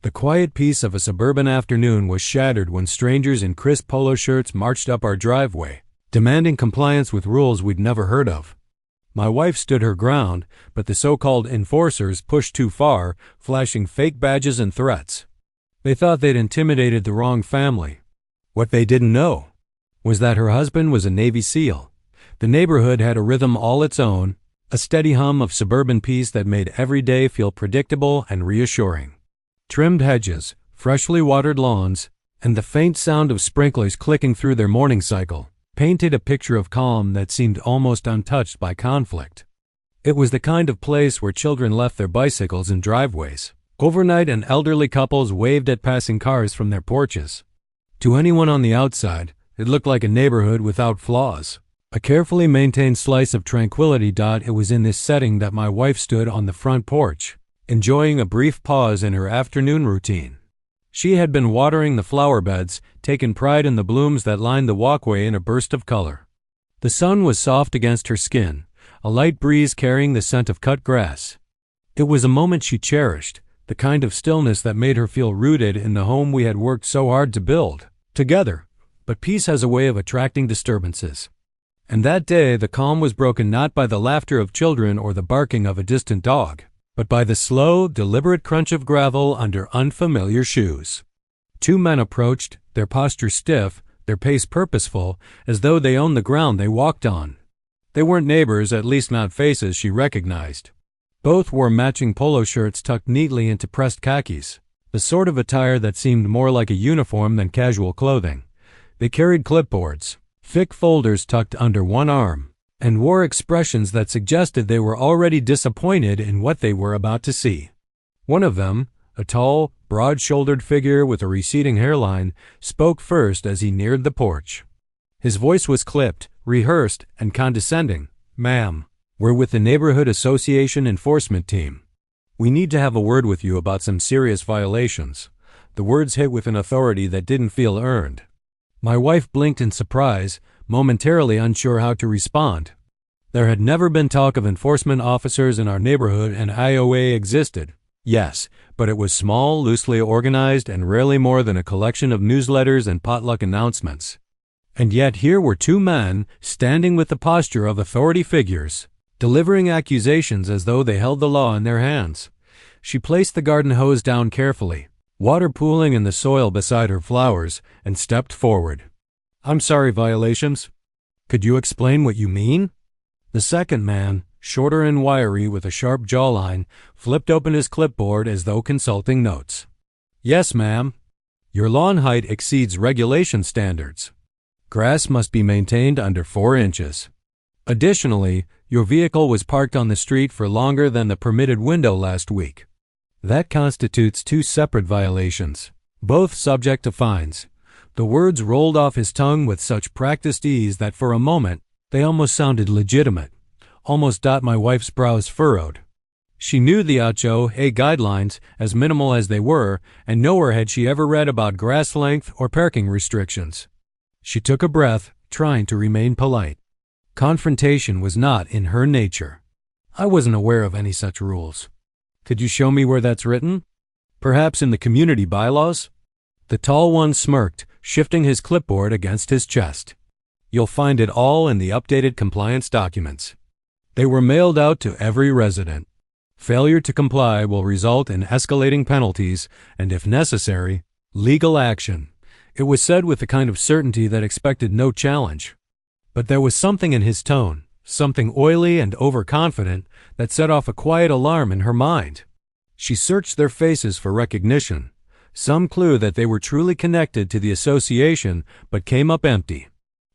The quiet peace of a suburban afternoon was shattered when strangers in crisp polo shirts marched up our driveway, demanding compliance with rules we'd never heard of. My wife stood her ground, but the so-called enforcers pushed too far, flashing fake badges and threats. They thought they'd intimidated the wrong family. What they didn't know was that her husband was a Navy SEAL. The neighborhood had a rhythm all its own, a steady hum of suburban peace that made every day feel predictable and reassuring. Trimmed hedges, freshly watered lawns, and the faint sound of sprinklers clicking through their morning cycle painted a picture of calm that seemed almost untouched by conflict. It was the kind of place where children left their bicycles in driveways overnight and elderly couples waved at passing cars from their porches. To anyone on the outside, it looked like a neighborhood without flaws, a carefully maintained slice of tranquility. It was in this setting that my wife stood on the front porch, enjoying a brief pause in her afternoon routine. She had been watering the flower beds, taking pride in the blooms that lined the walkway in a burst of color. The sun was soft against her skin, a light breeze carrying the scent of cut grass. It was a moment she cherished, the kind of stillness that made her feel rooted in the home we had worked so hard to build together. But peace has a way of attracting disturbances. And that day the calm was broken not by the laughter of children or the barking of a distant dog, but by the slow, deliberate crunch of gravel under unfamiliar shoes. Two men approached, their posture stiff, their pace purposeful, as though they owned the ground they walked on. They weren't neighbors, at least not faces she recognized. Both wore matching polo shirts tucked neatly into pressed khakis, the sort of attire that seemed more like a uniform than casual clothing. They carried clipboards, thick folders tucked under one arm, and wore expressions that suggested they were already disappointed in what they were about to see. One of them, a tall, broad-shouldered figure with a receding hairline, spoke first as he neared the porch. His voice was clipped, rehearsed, and condescending. "Ma'am, we're with the Neighborhood Association Enforcement Team. We need to have a word with you about some serious violations." The words hit with an authority that didn't feel earned. My wife blinked in surprise, momentarily unsure how to respond. There had never been talk of enforcement officers in our neighborhood, and HOA existed. Yes, but it was small, loosely organized, and rarely more than a collection of newsletters and potluck announcements. And yet here were two men, standing with the posture of authority figures, delivering accusations as though they held the law in their hands. She placed the garden hose down carefully, water pooling in the soil beside her flowers, and stepped forward. "I'm sorry, violations. Could you explain what you mean?" The second man, shorter and wiry with a sharp jawline, flipped open his clipboard as though consulting notes. "Yes, ma'am. Your lawn height exceeds regulation standards. Grass must be maintained under 4 inches. Additionally, your vehicle was parked on the street for longer than the permitted window last week. That constitutes 2 separate violations, both subject to fines." The words rolled off his tongue with such practiced ease that for a moment they almost sounded legitimate. Almost. My wife's brows furrowed. She knew the HOA guidelines, as minimal as they were, and nowhere had she ever read about grass length or parking restrictions. She took a breath, trying to remain polite. Confrontation was not in her nature. "I wasn't aware of any such rules. Could you show me where that's written? Perhaps in the community bylaws?" The tall one smirked, shifting his clipboard against his chest. "You'll find it all in the updated compliance documents. They were mailed out to every resident. Failure to comply will result in escalating penalties and, if necessary, legal action." It was said with the kind of certainty that expected no challenge. But there was something in his tone, something oily and overconfident, that set off a quiet alarm in her mind. She searched their faces for recognition, some clue that they were truly connected to the association, but came up empty.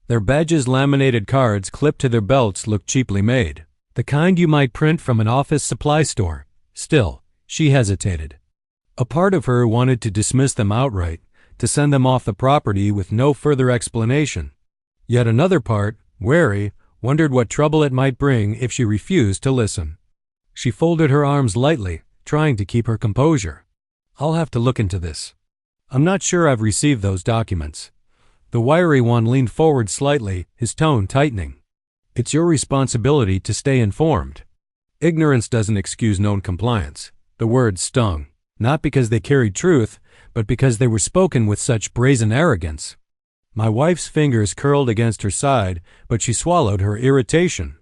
Their badges' laminated cards clipped to their belts looked cheaply made, the kind you might print from an office supply store. Still, she hesitated. A part of her wanted to dismiss them outright, to send them off the property with no further explanation. Yet another part, wary, wondered what trouble it might bring if she refused to listen. She folded her arms lightly, trying to keep her composure. "I'll have to look into this. I'm not sure I've received those documents." The wiry one leaned forward slightly, his tone tightening. "It's your responsibility to stay informed. Ignorance doesn't excuse non-compliance." The words stung. not because they carried truth, but because they were spoken with such brazen arrogance. My wife's fingers curled against her side, but she swallowed her irritation.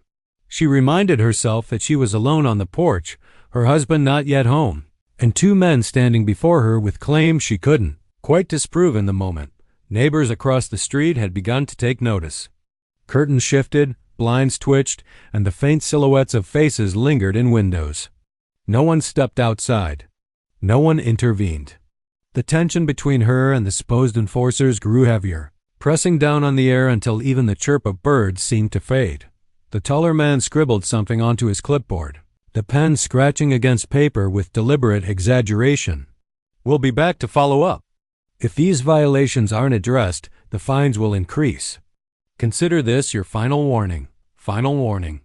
She reminded herself that she was alone on the porch, her husband not yet home, and two men standing before her with claims she couldn't quite disprove in the moment. Neighbors across the street had begun to take notice. Curtains shifted, blinds twitched, and the faint silhouettes of faces lingered in windows. No one stepped outside. No one intervened. The tension between her and the supposed enforcers grew heavier, pressing down on the air until even the chirp of birds seemed to fade. The taller man scribbled something onto his clipboard, the pen scratching against paper with deliberate exaggeration. "We'll be back to follow up. If these violations aren't addressed, the fines will increase. Consider this your final warning. Final warning."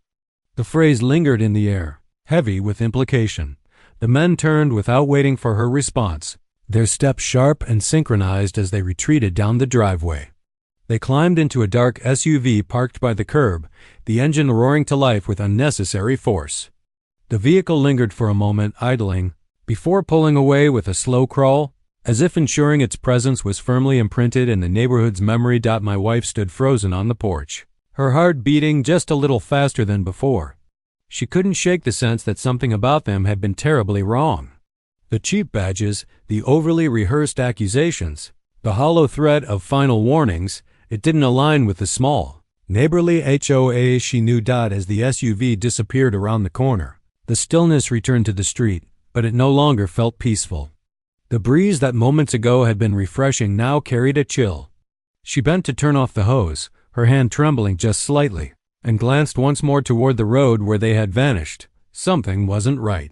The phrase lingered in the air, heavy with implication. The men turned without waiting for her response, their steps sharp and synchronized as they retreated down the driveway. They climbed into a dark SUV parked by the curb, the engine roaring to life with unnecessary force. The vehicle lingered for a moment, idling, before pulling away with a slow crawl, as if ensuring its presence was firmly imprinted in the neighborhood's memory. My wife stood frozen on the porch, her heart beating just a little faster than before. She couldn't shake the sense that something about them had been terribly wrong. The cheap badges, the overly rehearsed accusations, the hollow threat of final warnings, it didn't align with the small, neighborly HOA she knew. As the SUV disappeared around the corner, the stillness returned to the street, but it no longer felt peaceful. The breeze that moments ago had been refreshing now carried a chill. She bent to turn off the hose, her hand trembling just slightly, and glanced once more toward the road where they had vanished. Something wasn't right.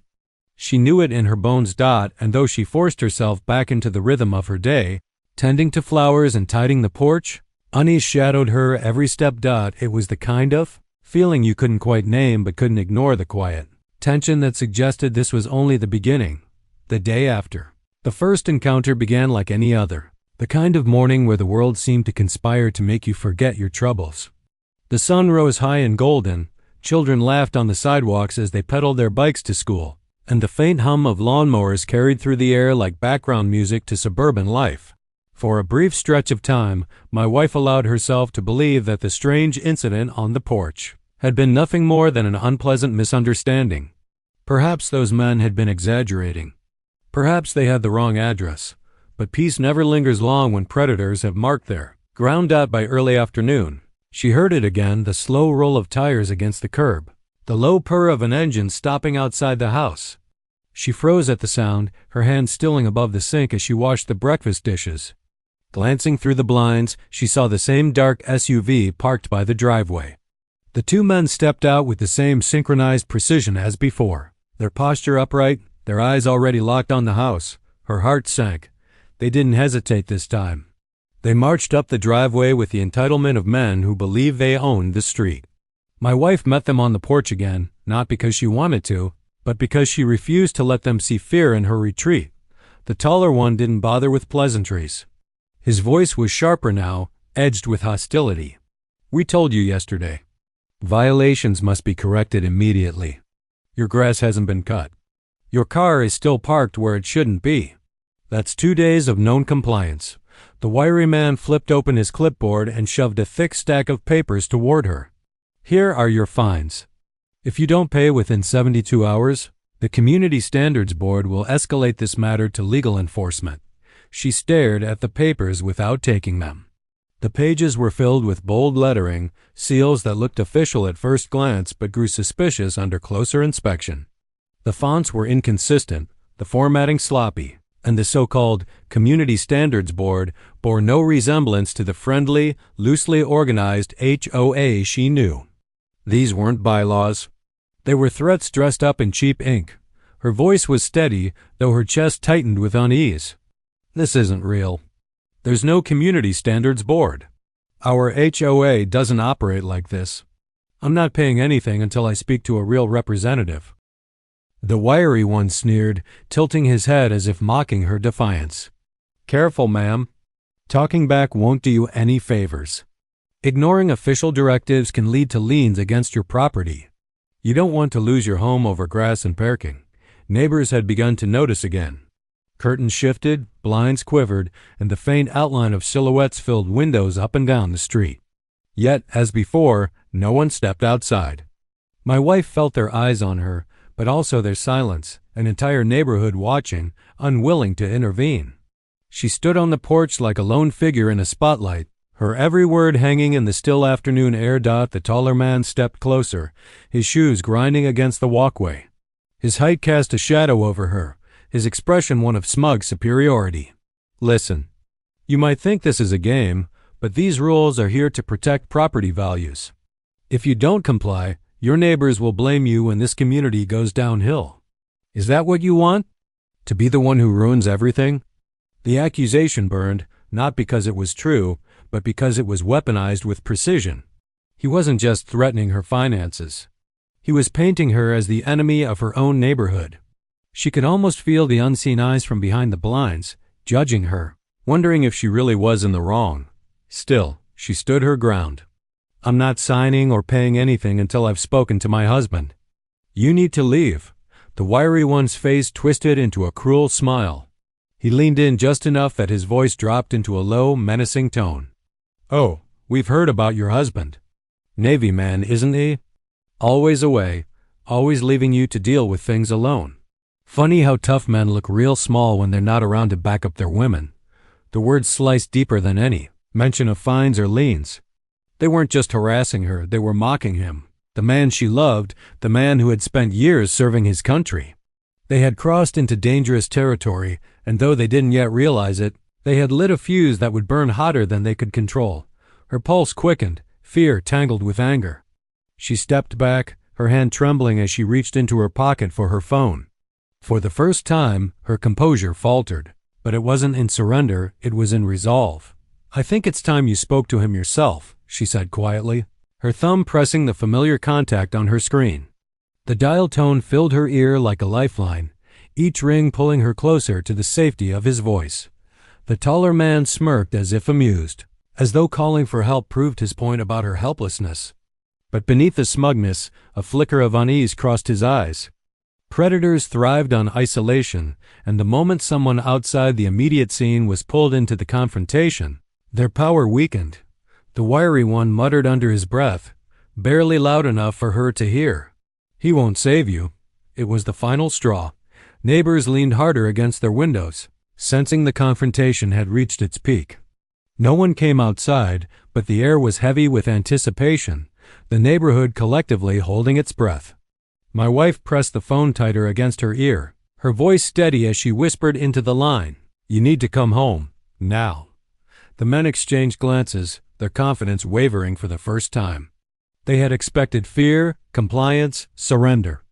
She knew it in her bones. And though she forced herself back into the rhythm of her day, tending to flowers and tidying the porch, unease shadowed her every step. It was the kind of feeling you couldn't quite name but couldn't ignore, the quiet tension that suggested this was only the beginning. The day after the first encounter began like any other, the kind of morning where the world seemed to conspire to make you forget your troubles. The sun rose high and golden, children laughed on the sidewalks as they pedaled their bikes to school, and the faint hum of lawnmowers carried through the air like background music to suburban life. For a brief stretch of time, my wife allowed herself to believe that the strange incident on the porch had been nothing more than an unpleasant misunderstanding. Perhaps those men had been exaggerating. Perhaps they had the wrong address. But peace never lingers long when predators have marked their ground. By early afternoon, she heard it again, the slow roll of tires against the curb, the low purr of an engine stopping outside the house. She froze at the sound, her hand stilling above the sink as she washed the breakfast dishes. Glancing through the blinds, she saw the same dark SUV parked by the driveway. The two men stepped out with the same synchronized precision as before, their posture upright, their eyes already locked on the house. Her heart sank. They didn't hesitate this time. They marched up the driveway with the entitlement of men who believe they owned the street. My wife met them on the porch again, not because she wanted to, but because she refused to let them see fear in her retreat. The taller one didn't bother with pleasantries. His voice was sharper now, edged with hostility. "We told you yesterday. Violations must be corrected immediately. Your grass hasn't been cut. Your car is still parked where it shouldn't be. That's 2 days of known compliance." The wiry man flipped open his clipboard and shoved a thick stack of papers toward her. "Here are your fines. If you don't pay within 72 hours, the Community Standards Board will escalate this matter to legal enforcement." She stared at the papers without taking them. The pages were filled with bold lettering, seals that looked official at first glance but grew suspicious under closer inspection. The fonts were inconsistent, the formatting sloppy, and the so-called Community Standards Board bore no resemblance to the friendly, loosely organized HOA she knew. These weren't bylaws. They were threats dressed up in cheap ink. Her voice was steady, though her chest tightened with unease. "This isn't real. There's no Community Standards Board. Our HOA doesn't operate like this. I'm not paying anything until I speak to a real representative." The wiry one sneered, tilting his head as if mocking her defiance. "Careful, ma'am. Talking back won't do you any favors. Ignoring official directives can lead to liens against your property. You don't want to lose your home over grass and parking." Neighbors had begun to notice again. Curtains shifted, blinds quivered, and the faint outline of silhouettes filled windows up and down the street. Yet, as before, no one stepped outside. My wife felt their eyes on her, but also their silence, an entire neighborhood watching, unwilling to intervene. She stood on the porch like a lone figure in a spotlight, her every word hanging in the still afternoon air. The taller man stepped closer, his shoes grinding against the walkway. His height cast a shadow over her, his expression one of smug superiority. Listen, you might think this is a game, but these rules are here to protect property values. If you don't comply, your neighbors will blame you when this community goes downhill. Is that what you want? To be the one who ruins everything? The accusation burned, not because it was true, but because it was weaponized with precision. He wasn't just threatening her finances. He was painting her as the enemy of her own neighborhood. She could almost feel the unseen eyes from behind the blinds, judging her, wondering if she really was in the wrong. Still, she stood her ground. I'm not signing or paying anything until I've spoken to my husband. You need to leave. The wiry one's face twisted into a cruel smile. He leaned in just enough that his voice dropped into a low, menacing tone. Oh, we've heard about your husband. Navy man, isn't he? Always away, always leaving you to deal with things alone. Funny how tough men look real small when they're not around to back up their women. The words sliced deeper than any mention of fines or liens. They weren't just harassing her, they were mocking him. The man she loved, the man who had spent years serving his country. They had crossed into dangerous territory, and though they didn't yet realize it, they had lit a fuse that would burn hotter than they could control. Her pulse quickened, fear tangled with anger. She stepped back, her hand trembling as she reached into her pocket for her phone. For the first time, her composure faltered, but it wasn't in surrender, it was in resolve. I think it's time you spoke to him yourself, she said quietly, her thumb pressing the familiar contact on her screen. The dial tone filled her ear like a lifeline, each ring pulling her closer to the safety of his voice. The taller man smirked as if amused, as though calling for help proved his point about her helplessness. But beneath the smugness, a flicker of unease crossed his eyes. Predators thrived on isolation, and the moment someone outside the immediate scene was pulled into the confrontation, their power weakened. The wiry one muttered under his breath, barely loud enough for her to hear. He won't save you. It was the final straw. Neighbors leaned harder against their windows, sensing the confrontation had reached its peak. No one came outside, but the air was heavy with anticipation, the neighborhood collectively holding its breath. My wife pressed the phone tighter against her ear, her voice steady as she whispered into the line, "You need to come home, now." The men exchanged glances, their confidence wavering for the first time. They had expected fear, compliance, surrender.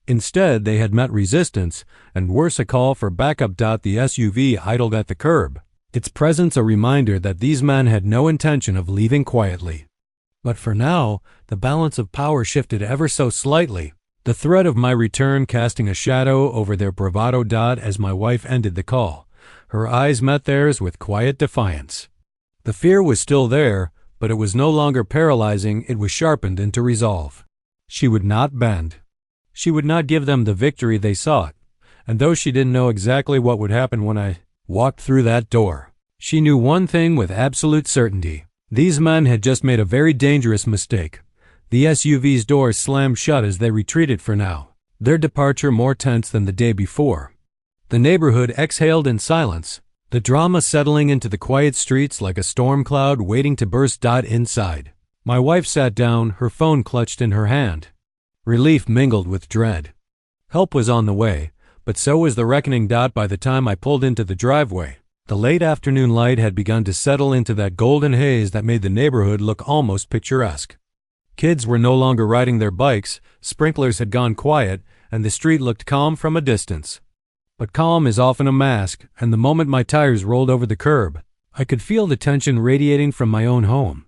Instead, they had met resistance, and worse, a call for backup. The SUV idled at the curb, its presence a reminder that these men had no intention of leaving quietly. But for now, the balance of power shifted ever so slightly, the threat of my return casting a shadow over their bravado. As my wife ended the call, her eyes met theirs with quiet defiance. The fear was still there, but it was no longer paralyzing, it was sharpened into resolve. She would not bend. She would not give them the victory they sought, and though she didn't know exactly what would happen when I walked through that door, she knew one thing with absolute certainty. These men had just made a very dangerous mistake. The SUV's doors slammed shut as they retreated for now, their departure more tense than the day before. The neighborhood exhaled in silence, the drama settling into the quiet streets like a storm cloud waiting to burst. Inside, my wife sat down, her phone clutched in her hand. Relief mingled with dread. Help was on the way, but so was the reckoning. By the time I pulled into the driveway, the late afternoon light had begun to settle into that golden haze that made the neighborhood look almost picturesque. Kids were no longer riding their bikes, sprinklers had gone quiet, and the street looked calm from a distance. But calm is often a mask, and the moment my tires rolled over the curb, I could feel the tension radiating from my own home.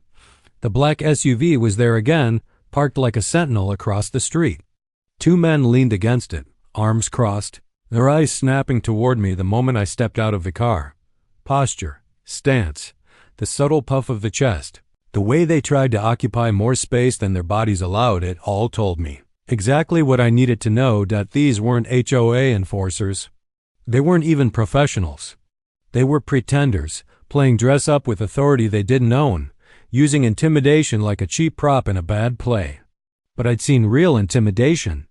The black SUV was there again, parked like a sentinel across the street. Two men leaned against it, arms crossed, their eyes snapping toward me the moment I stepped out of the car. Posture, stance, the subtle puff of the chest, the way they tried to occupy more space than their bodies allowed, it all told me exactly what I needed to know. These weren't HOA enforcers. They weren't even professionals. They were pretenders, playing dress-up with authority they didn't own, using intimidation like a cheap prop in a bad play. But I'd seen real intimidation.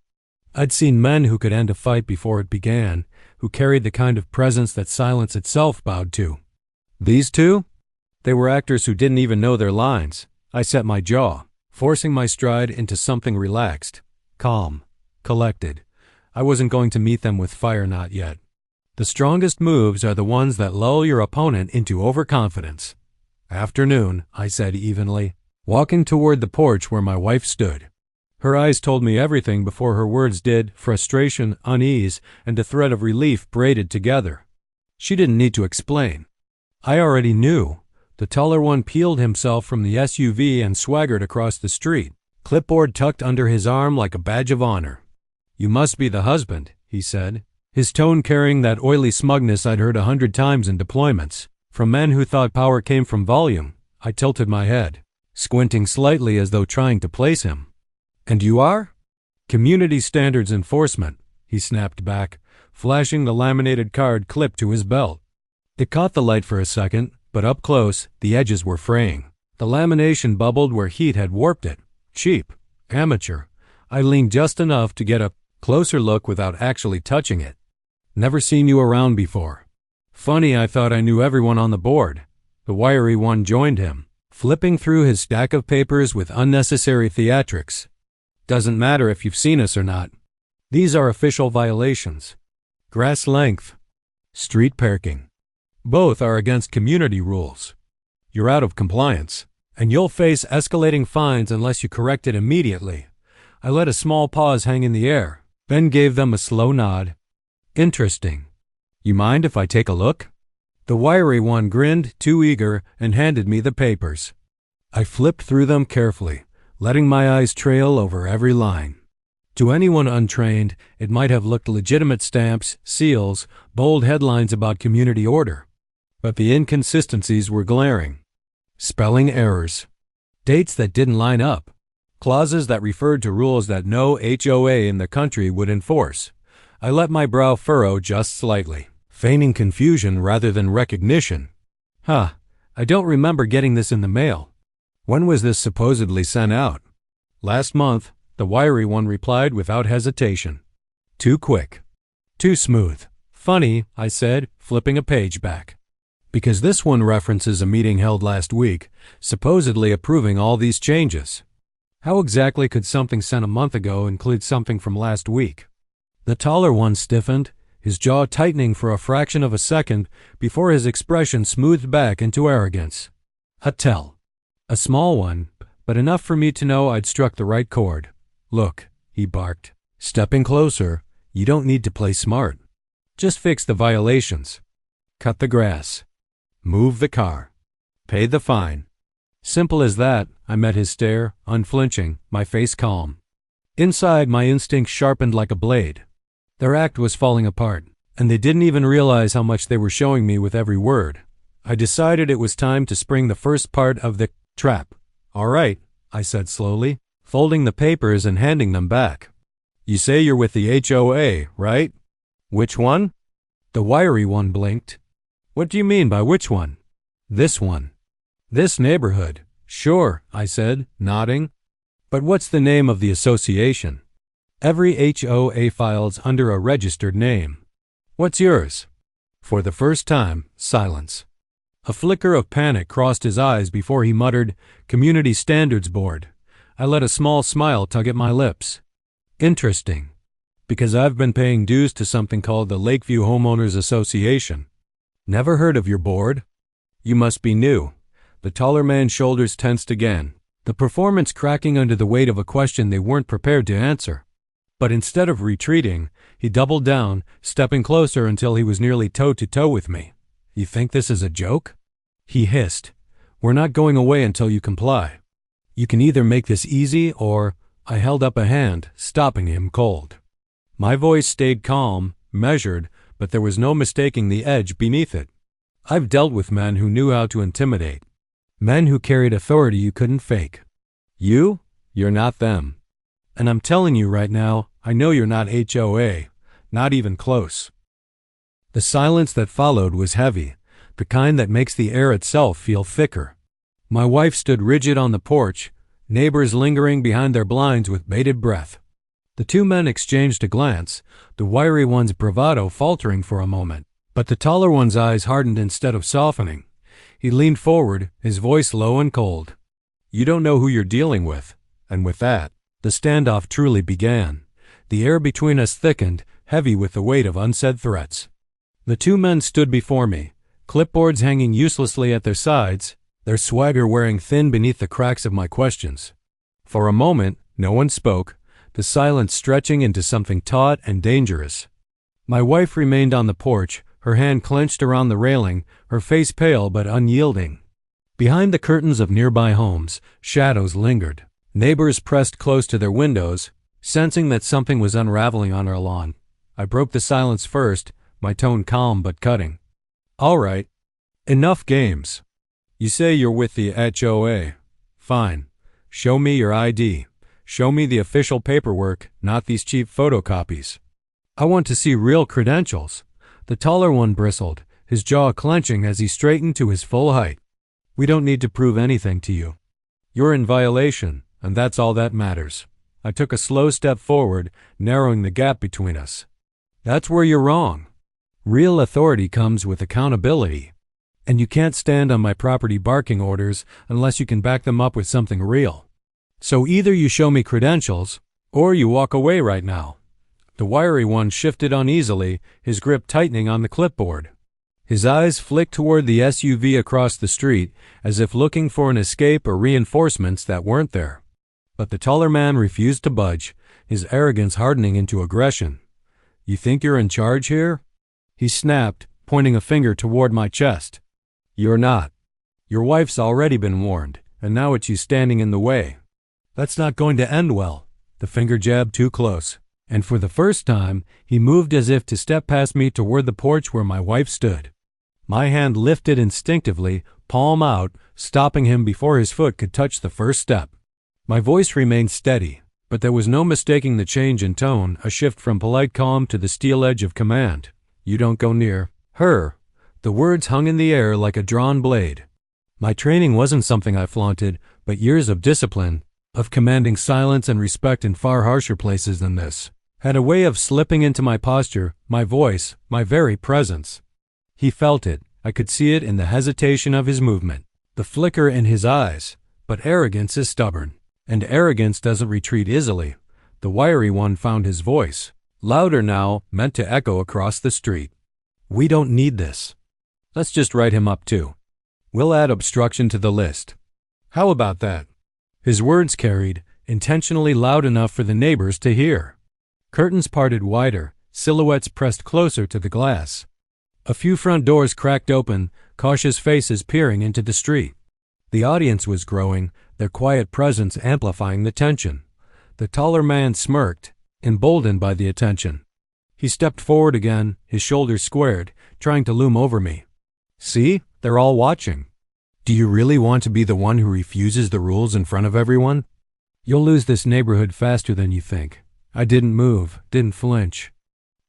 I'd seen men who could end a fight before it began, who carried the kind of presence that silence itself bowed to. These two? They were actors who didn't even know their lines. I set my jaw, forcing my stride into something relaxed, calm, collected. I wasn't going to meet them with fire, not yet. The strongest moves are the ones that lull your opponent into overconfidence. Afternoon, I said evenly, walking toward the porch where my wife stood. Her eyes told me everything before her words did, frustration, unease, and a thread of relief braided together. She didn't need to explain. I already knew. The taller one peeled himself from the SUV and swaggered across the street, clipboard tucked under his arm like a badge of honor. "You must be the husband," he said, his tone carrying that oily smugness I'd heard 100 times in deployments. From men who thought power came from volume. I tilted my head, squinting slightly as though trying to place him. "And you are?" "Community Standards Enforcement," he snapped back, flashing the laminated card clipped to his belt. It caught the light for a second, but up close, the edges were fraying. The lamination bubbled where heat had warped it. Cheap. Amateur. I leaned just enough to get a closer look without actually touching it. "Never seen you around before." Funny, I thought I knew everyone on the board. The wiry one joined him, flipping through his stack of papers with unnecessary theatrics. "Doesn't matter if you've seen us or not. These are official violations. Grass length. Street parking. Both are against community rules. You're out of compliance, and you'll face escalating fines unless you correct it immediately." I let a small pause hang in the air, then gave them a slow nod. "Interesting. You mind if I take a look?" The wiry one grinned, too eager, and handed me the papers. I flipped through them carefully, letting my eyes trail over every line. To anyone untrained, it might have looked legitimate stamps, seals, bold headlines about community order. But the inconsistencies were glaring. Spelling errors. Dates that didn't line up. Clauses that referred to rules that no HOA in the country would enforce. I let my brow furrow just slightly, feigning confusion rather than recognition. I don't remember getting this in the mail. When was this supposedly sent out?" "Last month," the wiry one replied without hesitation. "Too quick. Too smooth." "Funny," I said, flipping a page back. "Because this one references a meeting held last week, supposedly approving all these changes. How exactly could something sent a month ago include something from last week?" The taller one stiffened, his jaw tightening for a fraction of a second before his expression smoothed back into arrogance. "Huttel." A small one, but enough for me to know I'd struck the right chord. "Look," he barked, stepping closer, "you don't need to play smart. Just fix the violations. Cut the grass. Move the car. Pay the fine." Simple as that. I met his stare, unflinching, my face calm. Inside, my instincts sharpened like a blade. Their act was falling apart, and they didn't even realize how much they were showing me with every word. I decided it was time to spring the first part of the trap. "All right," I said slowly, folding the papers and handing them back. "You say you're with the HOA, right?" "Which one?" The wiry one blinked. "What do you mean by which one?" "This one." "This neighborhood." "Sure," I said, nodding. "But what's the name of the association?" "Every HOA files under a registered name." "What's yours?" For the first time, silence. A flicker of panic crossed his eyes before he muttered, "Community Standards Board." I let a small smile tug at my lips. "Interesting. Because I've been paying dues to something called the Lakeview Homeowners Association." "Never heard of your board?" "You must be new." The taller man's shoulders tensed again, the performance cracking under the weight of a question they weren't prepared to answer. But instead of retreating, he doubled down, stepping closer until he was nearly toe-to-toe with me. "You think this is a joke?" He hissed. "We're not going away until you comply. You can either make this easy or—" I held up a hand, stopping him cold. My voice stayed calm, measured, but there was no mistaking the edge beneath it. I've dealt with men who knew how to intimidate. Men who carried authority you couldn't fake. You're not them. And I'm telling you right now, I know you're not HOA, not even close." The silence that followed was heavy, the kind that makes the air itself feel thicker. My wife stood rigid on the porch, neighbors lingering behind their blinds with bated breath. The two men exchanged a glance, the wiry one's bravado faltering for a moment, but the taller one's eyes hardened instead of softening. He leaned forward, his voice low and cold. "You don't know who you're dealing with." And with that, the standoff truly began. The air between us thickened, heavy with the weight of unsaid threats. The two men stood before me, clipboards hanging uselessly at their sides, their swagger wearing thin beneath the cracks of my questions. For a moment, no one spoke, the silence stretching into something taut and dangerous. My wife remained on the porch, her hand clenched around the railing, her face pale but unyielding. Behind the curtains of nearby homes, shadows lingered. Neighbors pressed close to their windows, sensing that something was unraveling on our lawn. I broke the silence first, my tone calm but cutting. "All right. Enough games. You say you're with the HOA. Fine. Show me your ID. Show me the official paperwork, not these cheap photocopies. I want to see real credentials." The taller one bristled, his jaw clenching as he straightened to his full height. "We don't need to prove anything to you. You're in violation, and that's all that matters." I took a slow step forward, narrowing the gap between us. "That's where you're wrong. Real authority comes with accountability, and you can't stand on my property barking orders unless you can back them up with something real. So either you show me credentials, or you walk away right now." The wiry one shifted uneasily, his grip tightening on the clipboard. His eyes flicked toward the SUV across the street, as if looking for an escape or reinforcements that weren't there. But the taller man refused to budge, his arrogance hardening into aggression. "You think you're in charge here?" he snapped, pointing a finger toward my chest. "You're not. Your wife's already been warned, and now it's you standing in the way. That's not going to end well." The finger jabbed too close, and for the first time, he moved as if to step past me toward the porch where my wife stood. My hand lifted instinctively, palm out, stopping him before his foot could touch the first step. My voice remained steady, but there was no mistaking the change in tone, a shift from polite calm to the steel edge of command. "You don't go near her." The words hung in the air like a drawn blade. My training wasn't something I flaunted, but years of discipline, of commanding silence and respect in far harsher places than this, had a way of slipping into my posture, my voice, my very presence. He felt it. I could see it in the hesitation of his movement, the flicker in his eyes. But arrogance is stubborn, and arrogance doesn't retreat easily. The wiry one found his voice, louder now, meant to echo across the street. "We don't need this. Let's just write him up too. We'll add obstruction to the list. How about that?" His words carried, intentionally loud enough for the neighbors to hear. Curtains parted wider, silhouettes pressed closer to the glass. A few front doors cracked open, cautious faces peering into the street. The audience was growing, their quiet presence amplifying the tension. The taller man smirked, emboldened by the attention. He stepped forward again, his shoulders squared, trying to loom over me. "See? They're all watching. Do you really want to be the one who refuses the rules in front of everyone? You'll lose this neighborhood faster than you think." I didn't move, didn't flinch.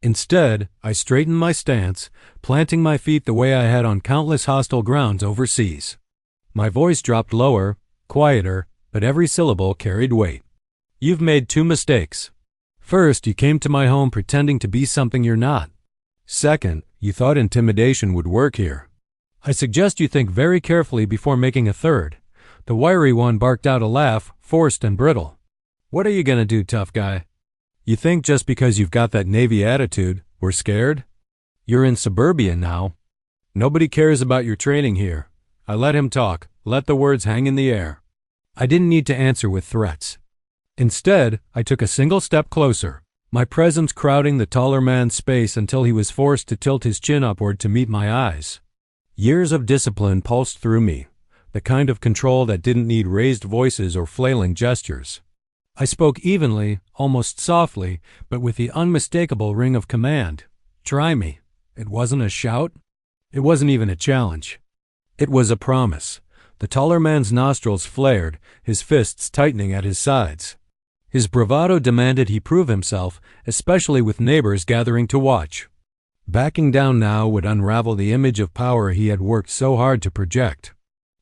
Instead, I straightened my stance, planting my feet the way I had on countless hostile grounds overseas. My voice dropped lower, quieter, but every syllable carried weight. "You've made two mistakes. First, you came to my home pretending to be something you're not. Second, you thought intimidation would work here. I suggest you think very carefully before making a third." The wiry one barked out a laugh, forced and brittle. "What are you gonna do, tough guy? You think just because you've got that Navy attitude, we're scared? You're in suburbia now. Nobody cares about your training here." I let him talk, let the words hang in the air. I didn't need to answer with threats. Instead, I took a single step closer, my presence crowding the taller man's space until he was forced to tilt his chin upward to meet my eyes. Years of discipline pulsed through me, the kind of control that didn't need raised voices or flailing gestures. I spoke evenly, almost softly, but with the unmistakable ring of command. "Try me." It wasn't a shout. It wasn't even a challenge. It was a promise. The taller man's nostrils flared, his fists tightening at his sides. His bravado demanded he prove himself, especially with neighbors gathering to watch. Backing down now would unravel the image of power he had worked so hard to project.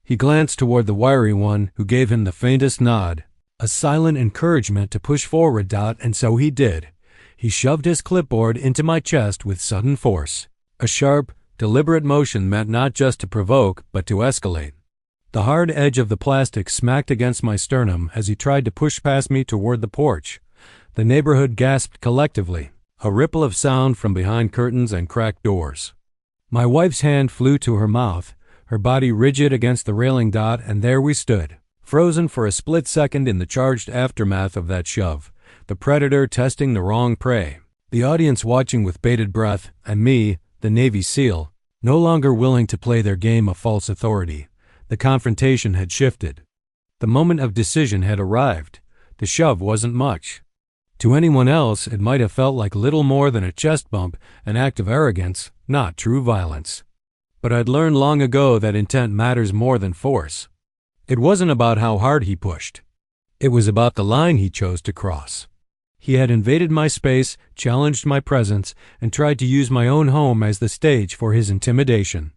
He glanced toward the wiry one, who gave him the faintest nod, a silent encouragement to push forward. And so he did. He shoved his clipboard into my chest with sudden force. A sharp, deliberate motion meant not just to provoke, but to escalate. The hard edge of the plastic smacked against my sternum as he tried to push past me toward the porch. The neighborhood gasped collectively, a ripple of sound from behind curtains and cracked doors. My wife's hand flew to her mouth, her body rigid against the railing. And there we stood, frozen for a split second in the charged aftermath of that shove, the predator testing the wrong prey, the audience watching with bated breath, and me, the Navy SEAL, no longer willing to play their game of false authority. The confrontation had shifted. The moment of decision had arrived. The shove wasn't much. To anyone else, it might have felt like little more than a chest bump, an act of arrogance, not true violence. But I'd learned long ago that intent matters more than force. It wasn't about how hard he pushed. It was about the line he chose to cross. He had invaded my space, challenged my presence, and tried to use my own home as the stage for his intimidation.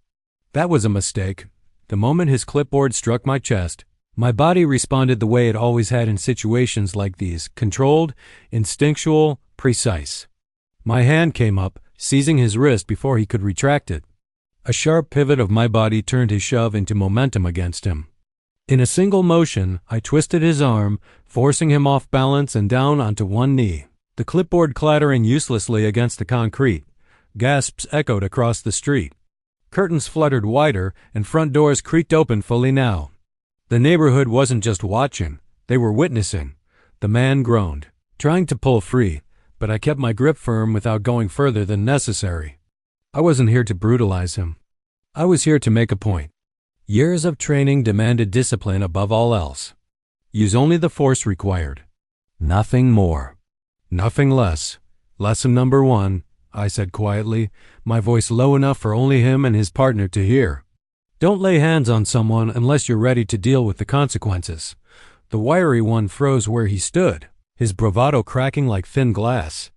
That was a mistake. The moment his clipboard struck my chest, my body responded the way it always had in situations like these, controlled, instinctual, precise. My hand came up, seizing his wrist before he could retract it. A sharp pivot of my body turned his shove into momentum against him. In a single motion, I twisted his arm, forcing him off balance and down onto one knee, the clipboard clattering uselessly against the concrete. Gasps echoed across the street. Curtains fluttered wider, and front doors creaked open fully now. The neighborhood wasn't just watching, they were witnessing. The man groaned, trying to pull free, but I kept my grip firm without going further than necessary. I wasn't here to brutalize him. I was here to make a point. Years of training demanded discipline above all else. Use only the force required. Nothing more. Nothing less. Lesson number 1. I said quietly, my voice low enough for only him and his partner to hear. Don't lay hands on someone unless you're ready to deal with the consequences. The wiry one froze where he stood, his bravado cracking like thin glass.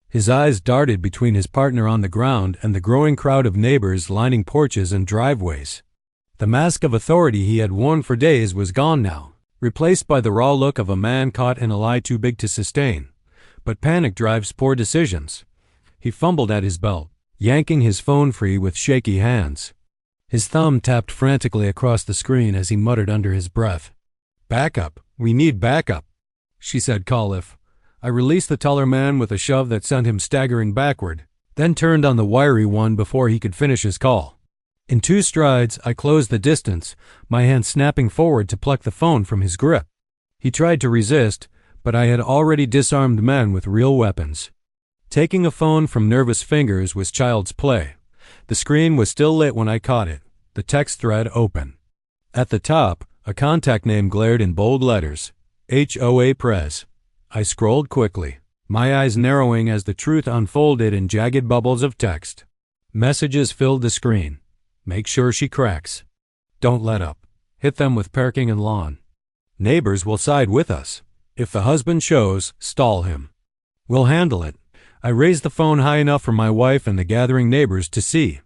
His eyes darted between his partner on the ground and the growing crowd of neighbors lining porches and driveways. The mask of authority he had worn for days was gone now, replaced by the raw look of a man caught in a lie too big to sustain. But panic drives poor decisions. He fumbled at his belt, yanking his phone free with shaky hands. His thumb tapped frantically across the screen as he muttered under his breath. "Backup. We need backup," she said Caliph. I released the taller man with a shove that sent him staggering backward, then turned on the wiry one before he could finish his call. In 2 strides, I closed the distance, my hand snapping forward to pluck the phone from his grip. He tried to resist, but I had already disarmed men with real weapons. Taking a phone from nervous fingers was child's play. The screen was still lit when I caught it, the text thread open. At the top, a contact name glared in bold letters, HOA Prez. I scrolled quickly, my eyes narrowing as the truth unfolded in jagged bubbles of text. Messages filled the screen. Make sure she cracks. Don't let up. Hit them with parking and lawn. Neighbors will side with us. If the husband shows, stall him. We'll handle it. I raised the phone high enough for my wife and the gathering neighbors to see.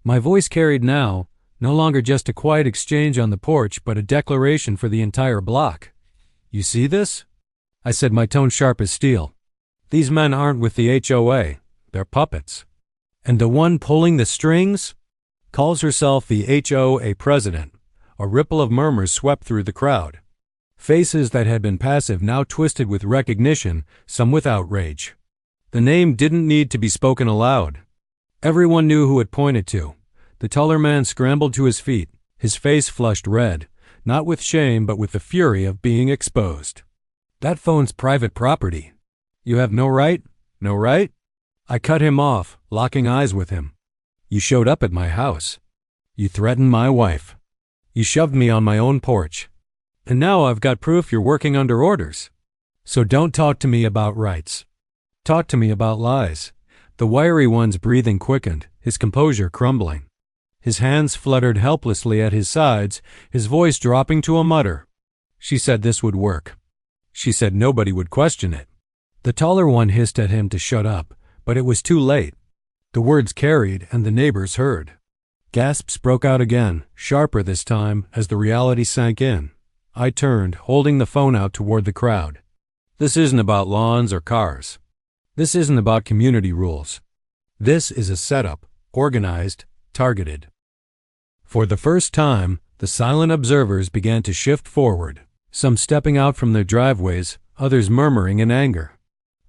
My voice carried now, no longer just a quiet exchange on the porch, but a declaration for the entire block. You see this? I said, my tone sharp as steel. These men aren't with the HOA. They're puppets. And the one pulling the strings calls herself the HOA president. A ripple of murmurs swept through the crowd. Faces that had been passive now twisted with recognition, some with outrage. The name didn't need to be spoken aloud. Everyone knew who it pointed to. The taller man scrambled to his feet, his face flushed red, not with shame but with the fury of being exposed. That phone's private property. You have no right? No right? I cut him off, locking eyes with him. You showed up at my house. You threatened my wife. You shoved me on my own porch. And now I've got proof you're working under orders. So don't talk to me about rights. Talk to me about lies. The wiry one's breathing quickened, his composure crumbling. His hands fluttered helplessly at his sides, his voice dropping to a mutter. She said this would work. She said nobody would question it. The taller one hissed at him to shut up, but it was too late. The words carried, and the neighbors heard. Gasps broke out again, sharper this time, as the reality sank in. I turned, holding the phone out toward the crowd. This isn't about lawns or cars. This isn't about community rules. This is a setup, organized, targeted. For the first time, the silent observers began to shift forward, some stepping out from their driveways, others murmuring in anger.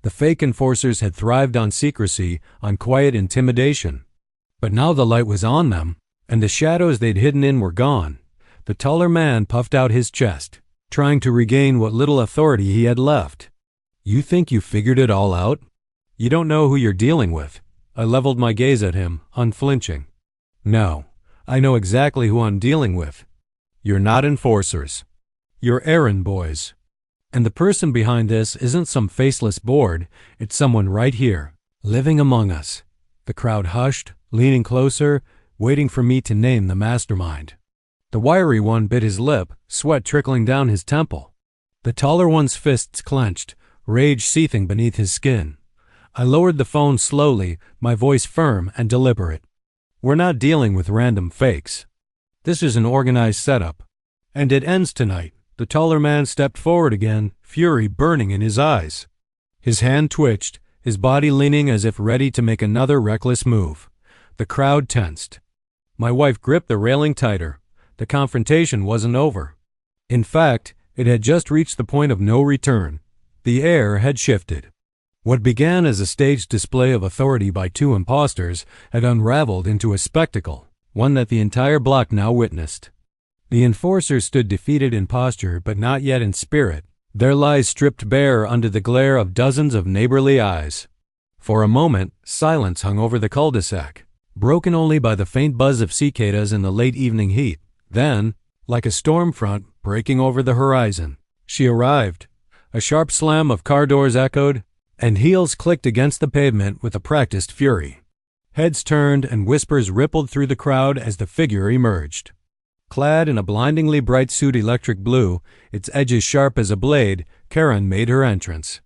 The fake enforcers had thrived on secrecy, on quiet intimidation. But now the light was on them, and the shadows they'd hidden in were gone. The taller man puffed out his chest, trying to regain what little authority he had left. You think you figured it all out? You don't know who you're dealing with. I leveled my gaze at him, unflinching. No, I know exactly who I'm dealing with. You're not enforcers. You're errand boys. And the person behind this isn't some faceless board, it's someone right here, living among us. The crowd hushed, leaning closer, waiting for me to name the mastermind. The wiry one bit his lip, sweat trickling down his temple. The taller one's fists clenched, rage seething beneath his skin. I lowered the phone slowly, my voice firm and deliberate. We're not dealing with random fakes. This is an organized setup. And it ends tonight. The taller man stepped forward again, fury burning in his eyes. His hand twitched, his body leaning as if ready to make another reckless move. The crowd tensed. My wife gripped the railing tighter. The confrontation wasn't over. In fact, it had just reached the point of no return. The air had shifted. What began as a staged display of authority by two impostors had unraveled into a spectacle, one that the entire block now witnessed. The enforcers stood defeated in posture but not yet in spirit, their lies stripped bare under the glare of dozens of neighborly eyes. For a moment, silence hung over the cul-de-sac, broken only by the faint buzz of cicadas in the late evening heat. Then, like a storm front breaking over the horizon, she arrived. A sharp slam of car doors echoed, and heels clicked against the pavement with a practiced fury. Heads turned and whispers rippled through the crowd as the figure emerged. Clad in a blindingly bright suit electric blue, its edges sharp as a blade, Karen made her entrance.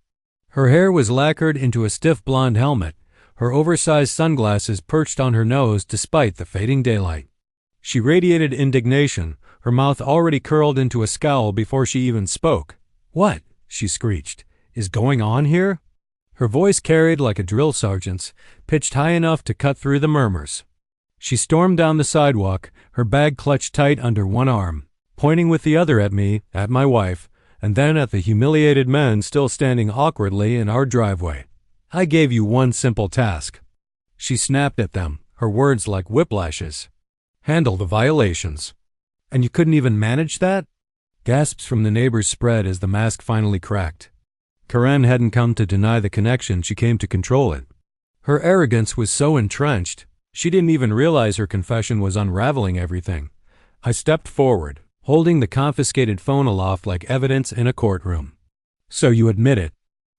Her hair was lacquered into a stiff blonde helmet, her oversized sunglasses perched on her nose despite the fading daylight. She radiated indignation, her mouth already curled into a scowl before she even spoke. "What," she screeched, "is going on here?" Her voice carried like a drill sergeant's, pitched high enough to cut through the murmurs. She stormed down the sidewalk, her bag clutched tight under one arm, pointing with the other at me, at my wife, and then at the humiliated men still standing awkwardly in our driveway. "I gave you one simple task." She snapped at them, her words like whiplashes. "Handle the violations." "And you couldn't even manage that?" Gasps from the neighbors spread as the mask finally cracked. Karen hadn't come to deny the connection, she came to control it. Her arrogance was so entrenched, she didn't even realize her confession was unraveling everything. I stepped forward, holding the confiscated phone aloft like evidence in a courtroom. "So you admit it.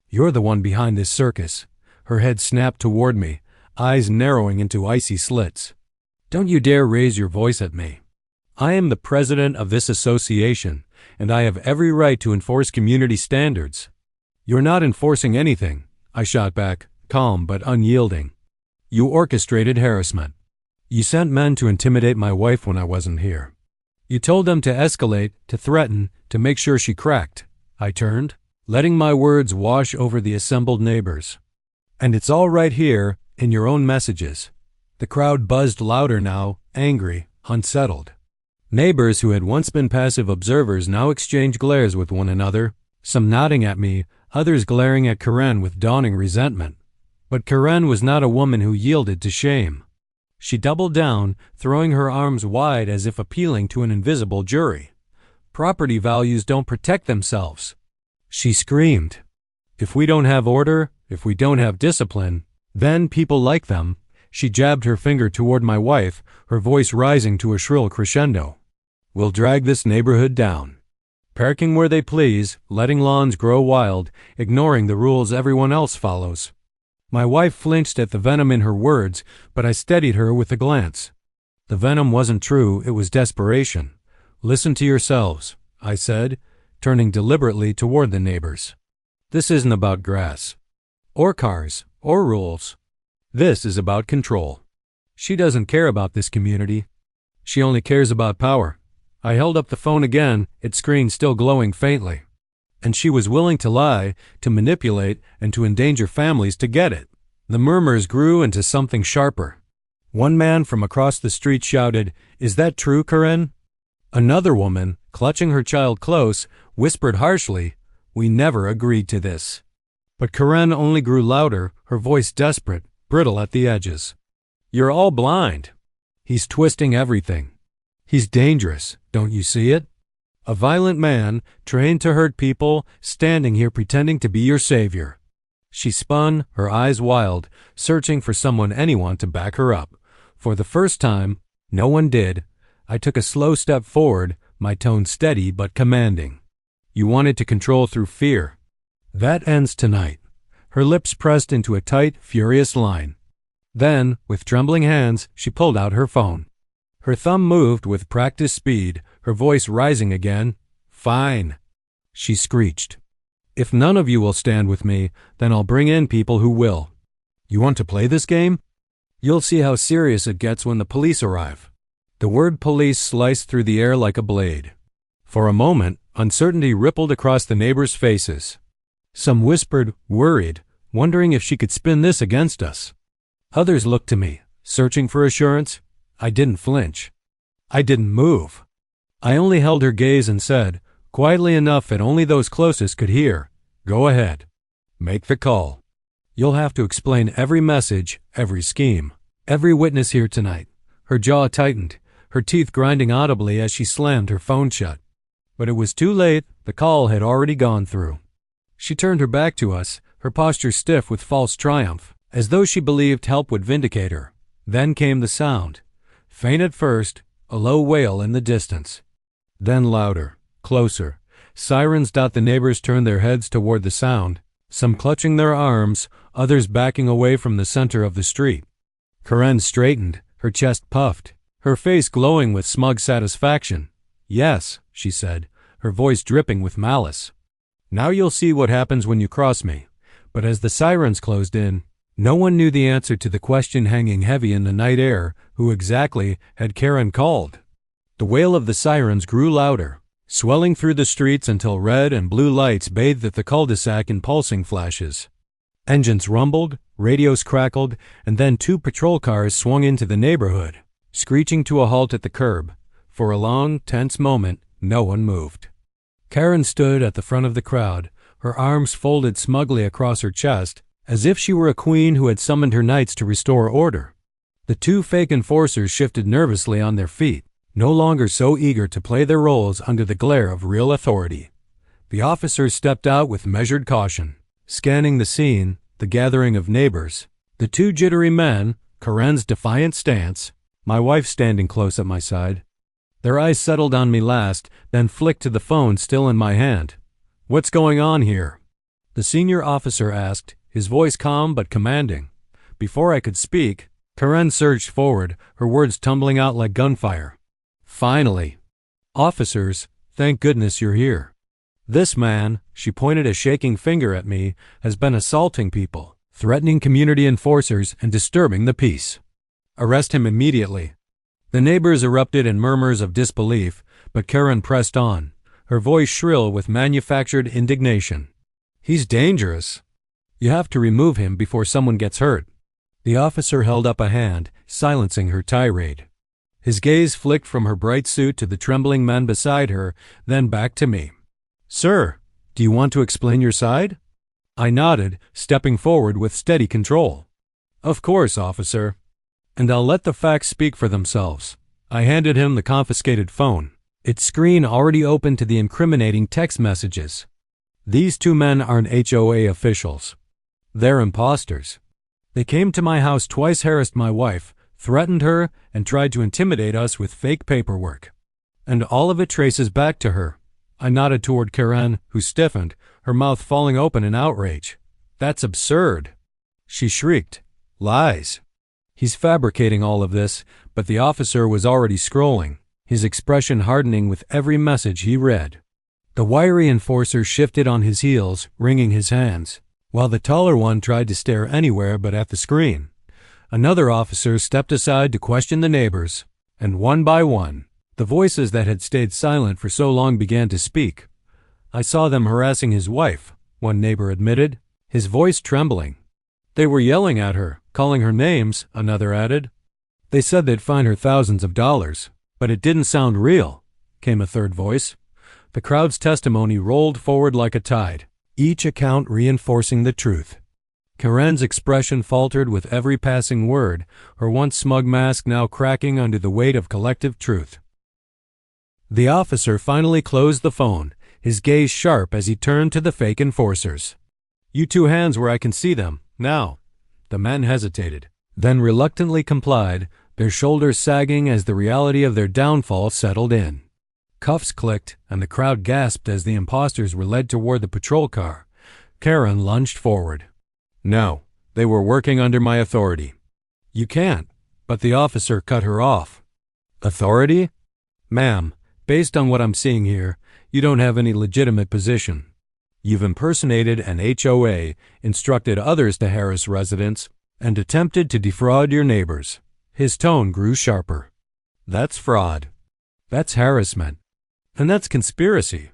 You're the one behind this circus." Her head snapped toward me, eyes narrowing into icy slits. "Don't you dare raise your voice at me. I am the president of this association, and I have every right to enforce community standards." "You're not enforcing anything," I shot back, calm but unyielding. "You orchestrated harassment. You sent men to intimidate my wife when I wasn't here. You told them to escalate, to threaten, to make sure she cracked." I turned, letting my words wash over the assembled neighbors. "And it's all right here, in your own messages." The crowd buzzed louder now, angry, unsettled. Neighbors who had once been passive observers now exchanged glares with one another, some nodding at me, others glaring at Karen with dawning resentment. But Karen was not a woman who yielded to shame. She doubled down, throwing her arms wide as if appealing to an invisible jury. "Property values don't protect themselves," she screamed. "If we don't have order, if we don't have discipline, then people like them." She jabbed her finger toward my wife, her voice rising to a shrill crescendo. "We'll drag this neighborhood down. Parking where they please, letting lawns grow wild, ignoring the rules everyone else follows." My wife flinched at the venom in her words, but I steadied her with a glance. The venom wasn't true, it was desperation. "Listen to yourselves," I said, turning deliberately toward the neighbors. "This isn't about grass, or cars, or rules. This is about control. She doesn't care about this community. She only cares about power. I held up the phone again, its screen still glowing faintly. And she was willing to lie, to manipulate, and to endanger families to get it. The murmurs grew into something sharper. One man from across the street shouted, "Is that true, Karen?" Another woman, clutching her child close, whispered harshly, "We never agreed to this." But Karen only grew louder, her voice desperate, brittle at the edges. "You're all blind. He's twisting everything. He's dangerous, don't you see it? A violent man, trained to hurt people, standing here pretending to be your savior." She spun, her eyes wild, searching for anyone to back her up. For the first time, no one did. I took a slow step forward, my tone steady but commanding. "You wanted to control through fear. That ends tonight." Her lips pressed into a tight, furious line. Then, with trembling hands, she pulled out her phone. Her thumb moved with practiced speed, her voice rising again. "Fine," she screeched. "If none of you will stand with me, then I'll bring in people who will. You want to play this game? You'll see how serious it gets when the police arrive." The word police sliced through the air like a blade. For a moment, uncertainty rippled across the neighbors' faces. Some whispered, worried, wondering if she could spin this against us. Others looked to me, searching for assurance. I didn't flinch. I didn't move. I only held her gaze and said, quietly enough that only those closest could hear, "Go ahead. Make the call. You'll have to explain every message, every scheme, every witness here tonight." Her jaw tightened, her teeth grinding audibly as she slammed her phone shut. But it was too late. The call had already gone through. She turned her back to us, her posture stiff with false triumph, as though she believed help would vindicate her. Then came the sound. Faint at first, a low wail in the distance. Then louder, closer. Sirens. The neighbors turned their heads toward the sound, some clutching their arms, others backing away from the center of the street. Karen straightened, her chest puffed, her face glowing with smug satisfaction. "Yes," she said, her voice dripping with malice. "Now you'll see what happens when you cross me." But as the sirens closed in, no one knew the answer to the question hanging heavy in the night air: who exactly had Karen called? The wail of the sirens grew louder, swelling through the streets until red and blue lights bathed the cul-de-sac in pulsing flashes. Engines rumbled, radios crackled, and then 2 patrol cars swung into the neighborhood, screeching to a halt at the curb. For a long, tense moment, no one moved. Karen stood at the front of the crowd, her arms folded smugly across her chest, as if she were a queen who had summoned her knights to restore order. The 2 fake enforcers shifted nervously on their feet, no longer so eager to play their roles under the glare of real authority. The officers stepped out with measured caution, scanning the scene, the gathering of neighbors. The 2 jittery men, Karen's defiant stance, my wife standing close at my side. Their eyes settled on me last, then flicked to the phone still in my hand. "What's going on here?" the senior officer asked, his voice calm but commanding. Before I could speak, Karen surged forward, her words tumbling out like gunfire. "Finally. Officers, thank goodness you're here. This man," she pointed a shaking finger at me, "has been assaulting people, threatening community enforcers, and disturbing the peace. Arrest him immediately." The neighbors erupted in murmurs of disbelief, but Karen pressed on, her voice shrill with manufactured indignation. "He's dangerous. You have to remove him before someone gets hurt." The officer held up a hand, silencing her tirade. His gaze flicked from her bright suit to the trembling men beside her, then back to me. "Sir, do you want to explain your side?" I nodded, stepping forward with steady control. "Of course, officer. And I'll let the facts speak for themselves." I handed him the confiscated phone, its screen already open to the incriminating text messages. "These 2 men aren't HOA officials. They're impostors. They came to my house twice, harassed my wife, threatened her, and tried to intimidate us with fake paperwork. And all of it traces back to her." I nodded toward Karen, who stiffened, her mouth falling open in outrage. "That's absurd," she shrieked. "Lies. He's fabricating all of this," but the officer was already scrolling, his expression hardening with every message he read. The wiry enforcer shifted on his heels, wringing his hands, while the taller one tried to stare anywhere but at the screen. Another officer stepped aside to question the neighbors, and one by one, the voices that had stayed silent for so long began to speak. I saw them harassing his wife, one neighbor admitted, his voice trembling. They were yelling at her, calling her names, another added. They said they'd fine her thousands of dollars, but it didn't sound real, came a third voice. The crowd's testimony rolled forward like a tide, each account reinforcing the truth. Karen's expression faltered with every passing word, her once smug mask now cracking under the weight of collective truth. The officer finally closed the phone, his gaze sharp as he turned to the fake enforcers. "You two hands where I can see them, now." The men hesitated, then reluctantly complied, their shoulders sagging as the reality of their downfall settled in. Cuffs clicked, and the crowd gasped as the impostors were led toward the patrol car. Karen lunged forward. "No, they were working under my authority." "You can't," but the officer cut her off. "Authority? Ma'am, based on what I'm seeing here, you don't have any legitimate position. You've impersonated an HOA, instructed others to harass residents, and attempted to defraud your neighbors." His tone grew sharper. "That's fraud. That's harassment. And that's conspiracy."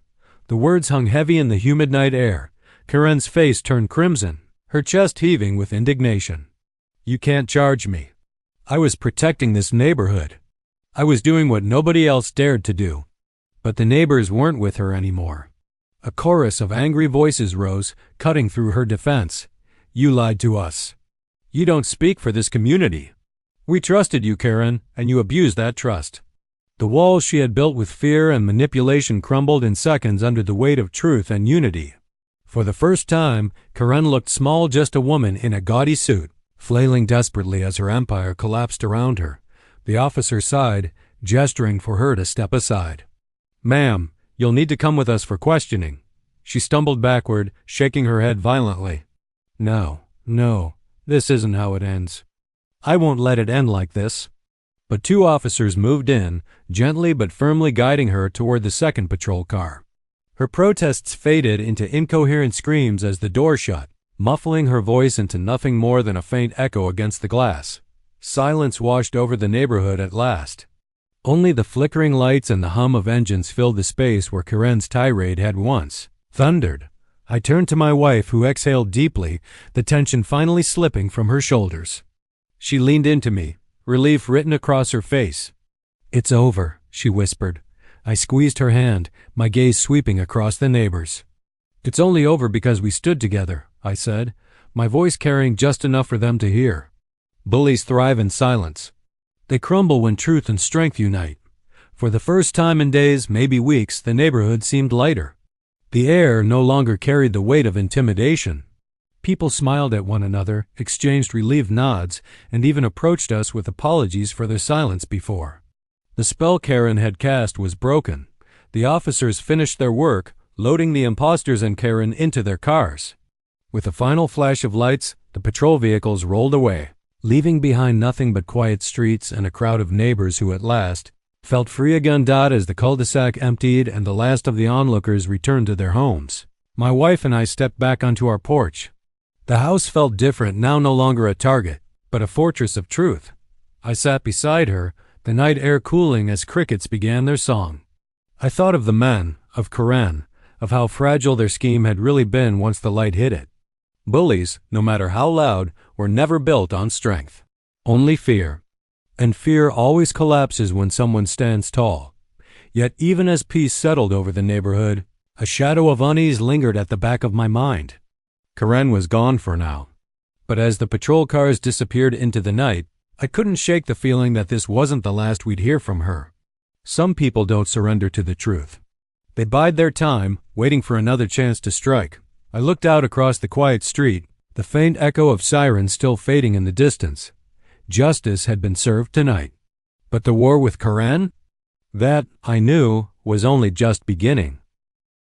The words hung heavy in the humid night air. Karen's face turned crimson, her chest heaving with indignation. "You can't charge me. I was protecting this neighborhood. I was doing what nobody else dared to do." But the neighbors weren't with her anymore. A chorus of angry voices rose, cutting through her defense. "You lied to us. You don't speak for this community. We trusted you, Karen, and you abused that trust." The walls she had built with fear and manipulation crumbled in seconds under the weight of truth and unity. For the first time, Karen looked small, just a woman in a gaudy suit, flailing desperately as her empire collapsed around her. The officer sighed, gesturing for her to step aside. "Ma'am, you'll need to come with us for questioning." She stumbled backward, shaking her head violently. No, this isn't how it ends. I won't let it end like this." But two officers moved in, gently but firmly guiding her toward the second patrol car. Her protests faded into incoherent screams as the door shut, muffling her voice into nothing more than a faint echo against the glass. Silence washed over the neighborhood at last. Only the flickering lights and the hum of engines filled the space where Karen's tirade had once thundered. I turned to my wife, who exhaled deeply, the tension finally slipping from her shoulders. She leaned into me, relief written across her face. "It's over," she whispered. I squeezed her hand, my gaze sweeping across the neighbors. "It's only over because we stood together," I said, my voice carrying just enough for them to hear. Bullies thrive in silence. They crumble when truth and strength unite. For the first time in days, maybe weeks, the neighborhood seemed lighter. The air no longer carried the weight of intimidation. People smiled at one another, exchanged relieved nods, and even approached us with apologies for their silence before. The spell Karen had cast was broken. The officers finished their work, loading the impostors and Karen into their cars. With a final flash of lights, the patrol vehicles rolled away, leaving behind nothing but quiet streets and a crowd of neighbors who at last felt free again. As the cul-de-sac emptied and the last of the onlookers returned to their homes, my wife and I stepped back onto our porch. The house felt different, now no longer a target, but a fortress of truth. I sat beside her, the night air cooling as crickets began their song. I thought of the men, of Karen, of how fragile their scheme had really been once the light hit it. Bullies, no matter how loud, were never built on strength, only fear. And fear always collapses when someone stands tall. Yet even as peace settled over the neighborhood, a shadow of unease lingered at the back of my mind. Karen was gone for now. But as the patrol cars disappeared into the night, I couldn't shake the feeling that this wasn't the last we'd hear from her. Some people don't surrender to the truth. They bide their time, waiting for another chance to strike. I looked out across the quiet street, the faint echo of sirens still fading in the distance. Justice had been served tonight. But the war with Karen? That, I knew, was only just beginning.